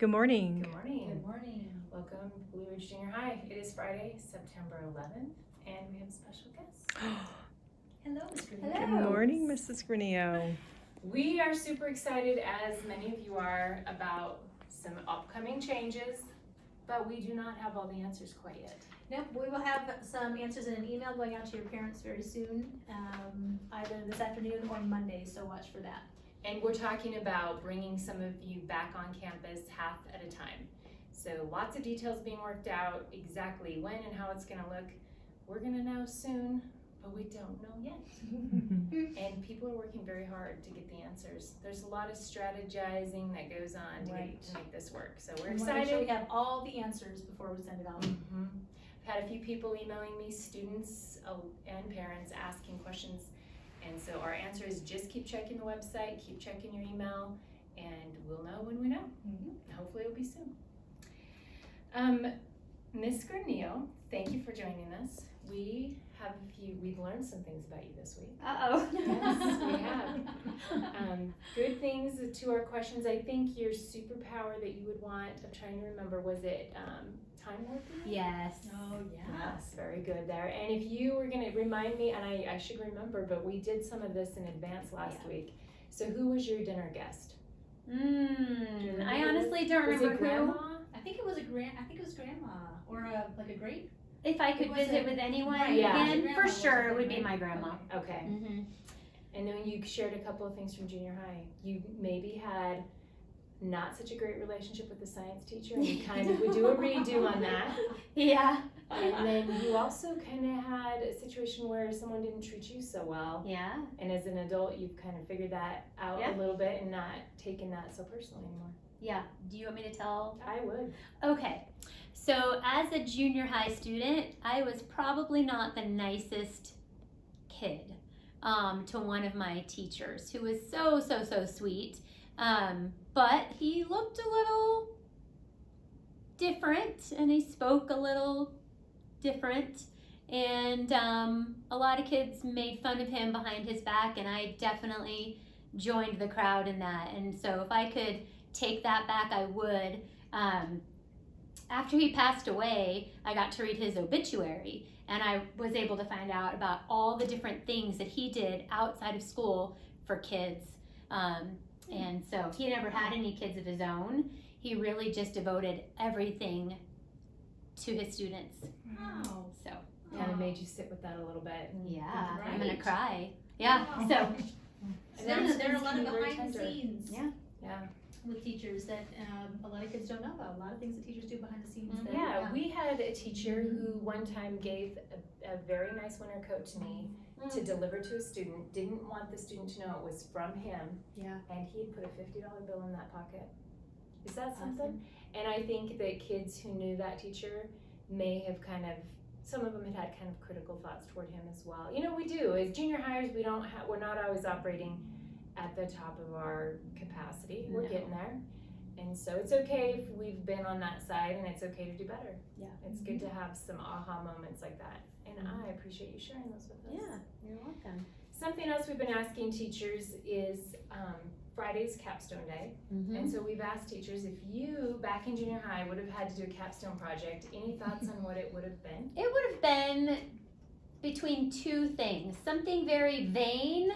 Good morning. Good morning. Good morning. Welcome to Blue Ridge Junior High. It is Friday, September 11th, and we have a special guest. Hello, Ms. Green. Good morning, Mrs. Granillo. We are super excited, as many of you are, about some upcoming changes, but we do not have all the answers quite yet. Nope, we will have some answers in an email going out to your parents very soon, either this afternoon or Monday, so watch for that. And we're talking about bringing some of you back on campus half at a time. So lots of details being worked out, exactly when and how it's gonna look. We're gonna know soon, but we don't know yet. And people are working very hard to get the answers. There's a lot of strategizing that goes on to make this work. So we're excited. Make sure we have all the answers before we send it out. Mm-hmm. I've had a few people emailing me, students and parents asking questions. And so our answer is just keep checking the website, keep checking your email, and we'll know when we know. Mm-hmm. Hopefully it'll be soon. Ms. Granillo, thank you for joining us. We've learned some things about you this week. Uh-oh. Yes, we have. Good things to our questions. I think your superpower that you would want, I'm trying to remember, was it time warping? Yes. Oh, Yes, very good there. And if you were gonna remind me, and I should remember, but we did some of this in advance last week. So who was your dinner guest? I honestly don't Was remember it Grandma? I think it was grandma or like a great. If I could visit with anyone Right, yeah. again, Grandma for was sure a it would good be one. my grandma. Okay. Mm-hmm. And then you shared a couple of things from junior high. You maybe had not such a great relationship with the science teacher, and you kind of would do a redo on that. Yeah. And then you also kind of had a situation where someone didn't treat you so well. Yeah. And as an adult, you've kind of figured that out a little bit and not taken that so personally anymore. Yeah. Do you want me to tell? I would. Okay. So as a junior high student, I was probably not the nicest kid to one of my teachers who was so sweet. But he looked a little different and he spoke a little different. And a lot of kids made fun of him behind his back, and I definitely joined the crowd in that. And so if I could take that back, I would. After he passed away, I got to read his obituary, and I was able to find out about all the different things that he did outside of school for kids. And so he never had any kids of his own. He really just devoted everything to his students. Wow. So Kind of made you sit with that a little bit. And yeah, Right. I'm gonna cry. Yeah. Wow. So There are a lot of Announcements can be very behind the tender. scenes. Yeah. With teachers that a lot of kids don't know about. A lot of things that teachers do behind the scenes. Mhm. That, Yeah, we had a teacher who one time gave a very nice winter coat to me to deliver to a student, didn't want the student to know it was from him, Yeah. and he had put a $50 bill in that pocket. Is that Awesome. something? And I think that kids who knew that teacher may have some of them had kind of critical thoughts toward him as well. You know, we do, as junior hires, we're not always operating at the top of our capacity. We're No. getting there. And so it's okay if we've been on that side, and it's okay to do better. Yeah. It's good to have some aha moments like that. And I appreciate you sharing those with us. yeah, you're welcome. Something else we've been asking teachers is Friday's capstone day. And so we've asked teachers, if you, back in junior high, would have had to do a capstone project, any thoughts on what it would have been? It would have been between two things: something very vain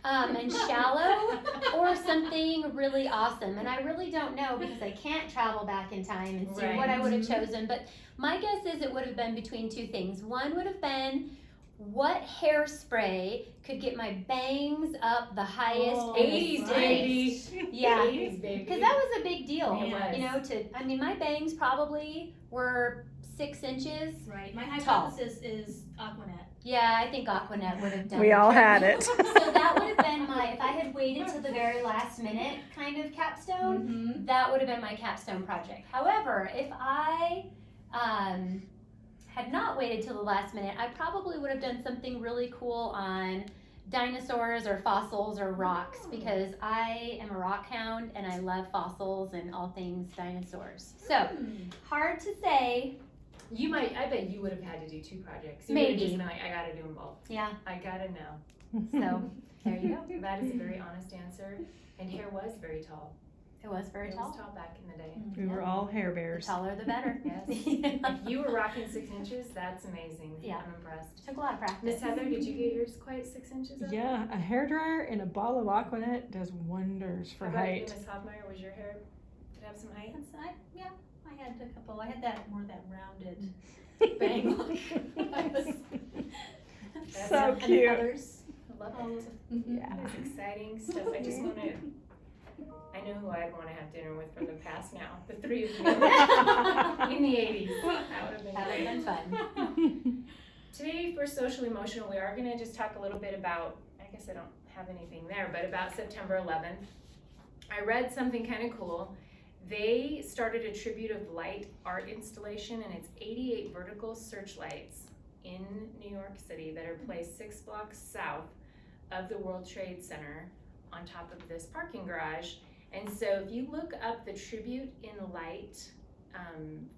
and shallow, or something really awesome. And I really don't know because I can't travel back in time and see what I would have chosen. But my guess is it would have been between two things. One would have been, what hairspray could get my bangs up the highest? 80s, baby. Yeah. 80s, baby. Because that was a big deal. It was. You know, my bangs probably were 6 inches. Right. My Tall. hypothesis is Aquanet. Yeah, I think Aquanet would have done We the all trick. had it. So that would have been if I had waited till the very last minute kind of capstone, that would have been my capstone project. However, if I had not waited till the last minute, I probably would have done something really cool on dinosaurs or fossils or rocks, because I am a rock hound and I love fossils and all things dinosaurs. So, hard to say. I bet you would have had to do two projects. You Maybe. would have just been like, I gotta do them both. Yeah. I gotta know. So, There you go. That is a very honest answer. And hair was very tall. It was very It tall. was tall back in the day. We were all Hair The Bears. taller the better. Yes. If you were rocking 6 inches, that's amazing. Yeah. I'm impressed. Took a lot of practice. Miss Heather, did you get yours quite 6 inches up? Yeah, a hairdryer and a ball of Aquanet does wonders for How about you, height. Miss Hoffmeyer? Was your hair, did it have some height? Yeah, I had a couple. I had that more that rounded bang look. I was- So and cute. feathers. I love All it. of- mhm. Yeah. That is exciting stuff. I just want to, I know who I'd want to have dinner with from the past now. The three of you in the 80s. That would have been That would have great. been fun. Today for Social Emotional, we are going to just talk a little bit about, I guess I don't have anything there, but about September 11th. I read something kind of cool. They started a tribute of light art installation, and it's 88 vertical searchlights in New York City that are placed 6 blocks south of the World Trade Center on top of this parking garage. And so if you look up the tribute in light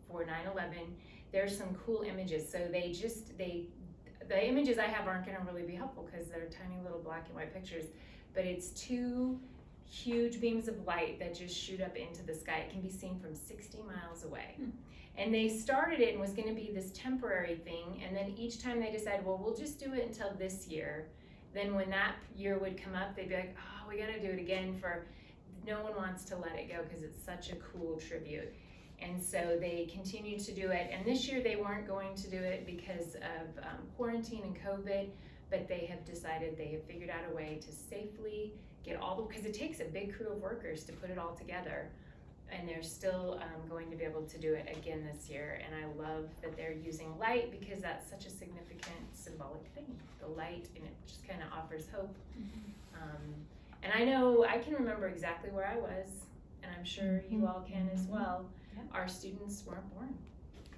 for 9/11, there's some cool images. So the images I have aren't going to really be helpful because they're tiny little black and white pictures, but it's 2 huge beams of light that just shoot up into the sky. It can be seen from 60 miles away. And they started it and was going to be this temporary thing, and then each time they decided, well, we'll just do it until this year. Then when that year would come up, they'd be like, oh, we got to do it again no one wants to let it go because it's such a cool tribute. And so they continued to do it, and this year they weren't going to do it because of quarantine and COVID, but they have decided, they have figured out a way to safely get because it takes a big crew of workers to put it all together, and they're still going to be able to do it again this year. And I love that they're using light because that's such a significant symbolic thing, the light, and it just kind of offers hope. And I know I can remember exactly where I was, and I'm sure you all can as well. Yep. Our students weren't born.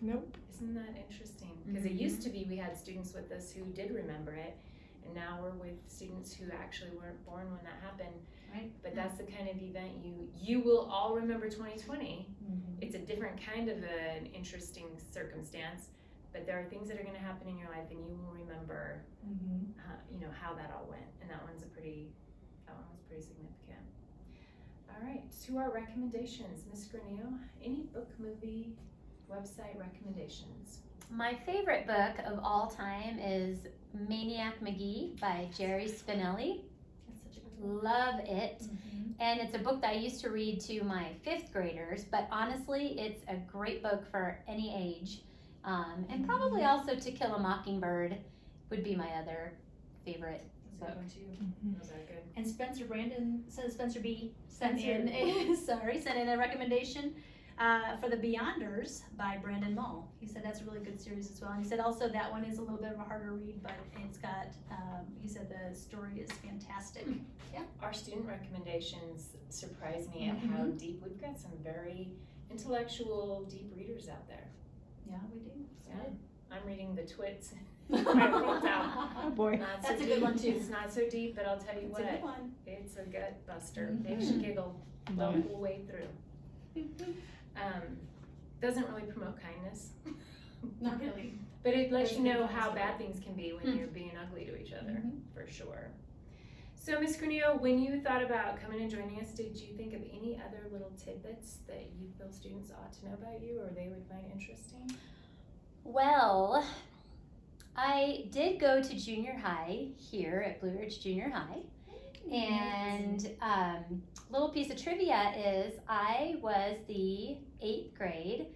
Nope. Isn't that interesting? Because it used to be we had students with us who did remember it, and now we're with students who actually weren't born when that happened. Right. But that's the kind of event you will all remember 2020. Mhm. It's a different kind of an interesting circumstance, but there are things that are going to happen in your life, and you will remember, Mhm. how that all went. And that one was pretty significant. All right, to our recommendations, Ms. Granillo, any book, movie, website recommendations? My favorite book of all time is Maniac McGee by Jerry Spinelli. That's such a good one. Love it. Mhm. And it's a book that I used to read to my 5th graders, but honestly, it's a great book for any age. And probably also To Kill a Mockingbird would be my other favorite That's a book. good one too. Mhm. Those are good. And Spencer B sent Spencer. in a recommendation for The Beyonders by Brandon Mull. He said that's a really good series as well. And he said also that one is a little bit of a harder read, but it's got, he said the story is fantastic. Our student recommendations surprise me at how deep, we've got some very intellectual, deep readers out there. Yeah, we do. Yeah. I'm reading The Twits. I wrote down. Oh boy. Not so That's a deep. good one, too. It's not so deep, but I'll tell you It's a what, good one. it's a gut buster. Mhm. Makes you giggle the Love it. whole way through. Doesn't really promote kindness, Not really. but it lets That's you a good know one, how so. bad things can be when you're being ugly to each other, Mhm. for sure. So, Ms. Granillo, when you thought about coming and joining us, did you think of any other little tidbits that you feel students ought to know about you or they would find interesting? Well, I did go to junior high here at Blue Ridge Junior High. And little piece of trivia is I was the 8th grade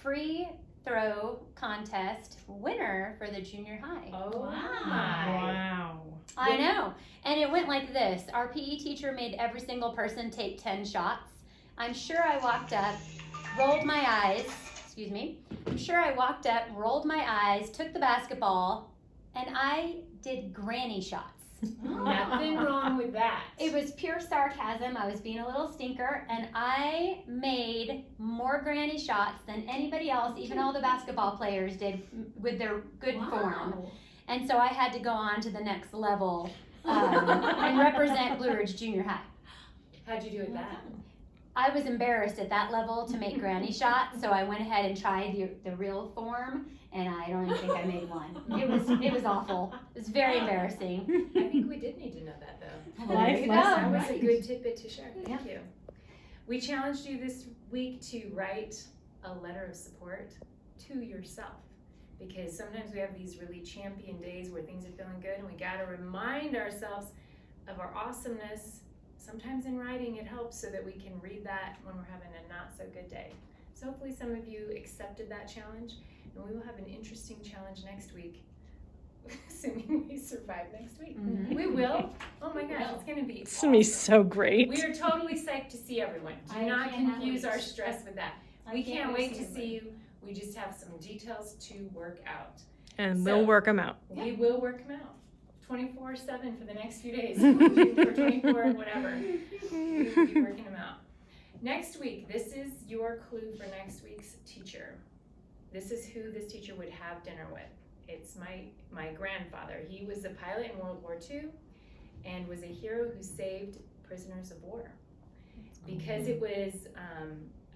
free throw contest winner for the junior high. Oh, Wow. my. Wow. I know. And it went like this. Our PE teacher made every single person take 10 shots. I'm sure I walked up, rolled my eyes, excuse me. I'm sure I walked up, rolled my eyes, took the basketball, and I did granny shots. Nothing wrong with that. It was pure sarcasm. I was being a little stinker, and I made more granny shots than anybody else, even all the basketball players did with their good form. Wow. And so I had to go on to the next level and represent Blue Ridge Junior High. How'd you do with that? I was embarrassed at that level to make granny shots, so I went ahead and tried the real form, and I don't even think I made one. It was awful. It was very embarrassing. I think we did need to know that though. Well, there you Life go. That was a Right. good tidbit to share. Thank Yeah. you. We challenged you this week to write a letter of support to yourself, because sometimes we have these really champion days where things are feeling good and we got to remind ourselves of our awesomeness. Sometimes in writing it helps so that we can read that when we're having a not so good day. So hopefully some of you accepted that challenge, and we will have an interesting challenge next week, assuming we survive next week. We will. Oh my gosh, it's gonna be It's gonna be awesome. so great. We are totally psyched to see everyone. Do I not cannot confuse wait. our stress with that. I We can't can't wait to everybody. see you. We just have some details to work out. And So- we'll work them out. We will work them out 24/7 for the next few days, or 24, whatever. We will be working them out. Next week, this is your clue for next week's teacher. This is who this teacher would have dinner with. It's my grandfather. He was a pilot in World War II and was a hero who saved prisoners of war. Because it was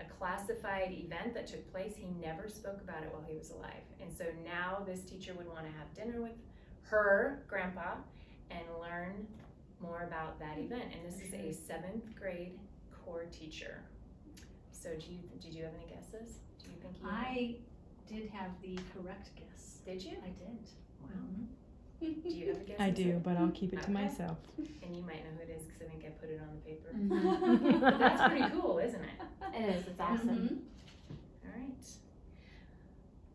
a classified event that took place, he never spoke about it while he was alive. And so now this teacher would want to have dinner with her grandpa and learn more about that event. And this is a 7th grade core teacher. So did you have any guesses? Do you think you I did have the correct guess. did you? I did. Wow. Do you have a guess? I do, but I'll keep it to Okay. myself. And you might know who it is because I think I put it on the paper. Mm-hmm. But that's pretty cool, isn't it? It is. It's awesome. All right.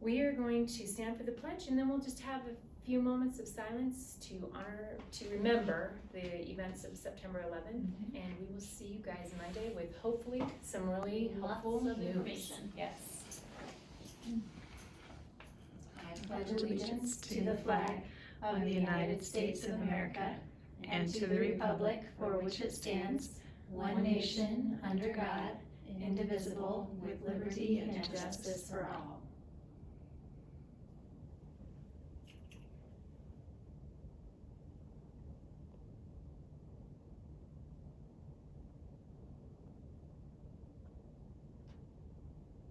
We are going to stand for the pledge, and then we'll just have a few moments of silence to remember the events of September 11th, and we will see you guys Monday with hopefully some really Lots helpful of news. information. Yes. I pledge allegiance to the flag of the United States of America and to the republic for which it stands, one nation, under God, indivisible, with liberty and justice for all.